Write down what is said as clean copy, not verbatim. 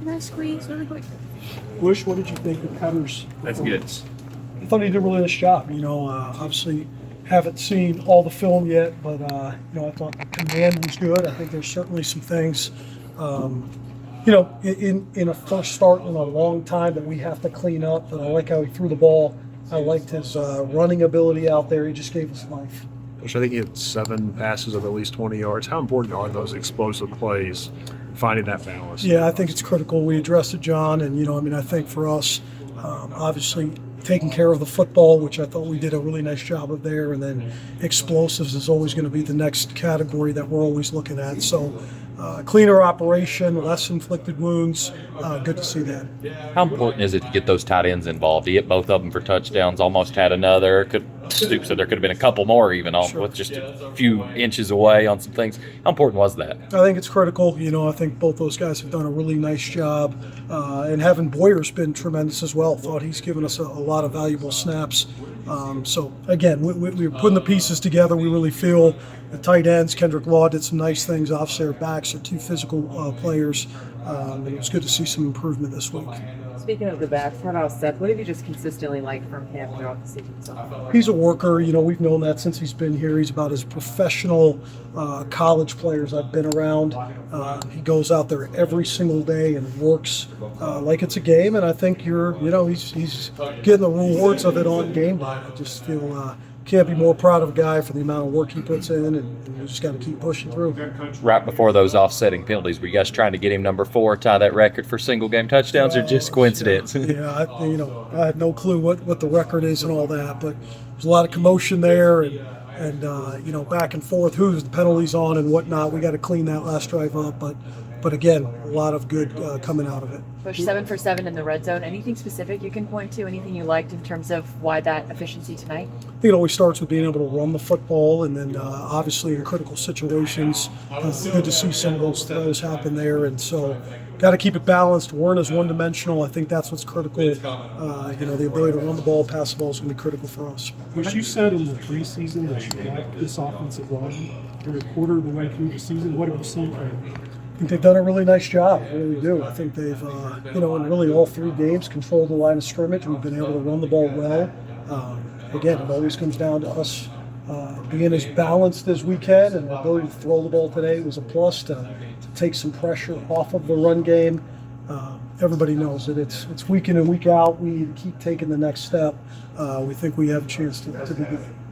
Can I squeeze really quick? Bush, what did you think of Cutter's That's good. performance? I thought he did a really nice job. Obviously haven't seen all the film yet, but I thought the command was good. I think there's certainly some things, in a first start in a long time that we have to clean up. But I like how he threw the ball. I liked his running ability out there. He just gave us life. Which I think he had 7 passes of at least 20 yards. How important are those explosive plays, finding that balance? Yeah, I think it's critical. We addressed it, John, and I think for us, obviously taking care of the football, which I thought we did a really nice job of there, and then explosives is always going to be the next category that we're always looking at. So cleaner operation, less inflicted wounds. Good to see that. How important is it to get those tight ends involved? To get both of them for touchdowns, almost had another. Stoop said there could have been a couple more even with just a few inches away on some things. How important was that? I think it's critical. I think both those guys have done a really nice job. And having Boyer's been tremendous as well. Thought he's given us a lot of valuable snaps. So, again, we're putting the pieces together. We really feel the tight ends, Kendrick Law did some nice things. Obviously, our backs are 2 physical players. And it was good to see some improvement this week. Speaking of the backs, how about Seth? What have you just consistently liked from him throughout the season so far? He's a worker. We've known that since he's been here. He's about as professional college players I've been around. He goes out there every single day and works like it's a game. And I think he's getting the rewards of it on game day. I just feel can't be more proud of a guy for the amount of work he puts in, and we just got to keep pushing through. Right before those offsetting penalties, were you guys trying to get him number 4, tie that record for single game touchdowns, or just coincidence? Yeah, I had no clue what the record is and all that, but there's a lot of commotion there, and back and forth, who's the penalties on and whatnot. We got to clean that last drive up, but again, a lot of good coming out of it. Bush 7 for 7 in the red zone. Anything specific you can point to? Anything you liked in terms of why that efficiency tonight? I think it always starts with being able to run the football, and then obviously in critical situations, good to see some of those throws happen there. And so, got to keep it balanced. We weren't as one-dimensional. I think that's what's critical. The ability to run the ball, pass the ball is going to be critical for us. Which you said in the preseason that you liked this offensive line every quarter of the way through the season. What have you seen from them? I think they've done a really nice job. I really do. I think they've, in really all 3 games, controlled the line of scrimmage. We've been able to run the ball well. Again, it always comes down to us being as balanced as we can, and the ability to throw the ball today was a plus to take some pressure off of the run game. Everybody knows that it's week in and week out. We need to keep taking the next step. We think we have a chance to be good.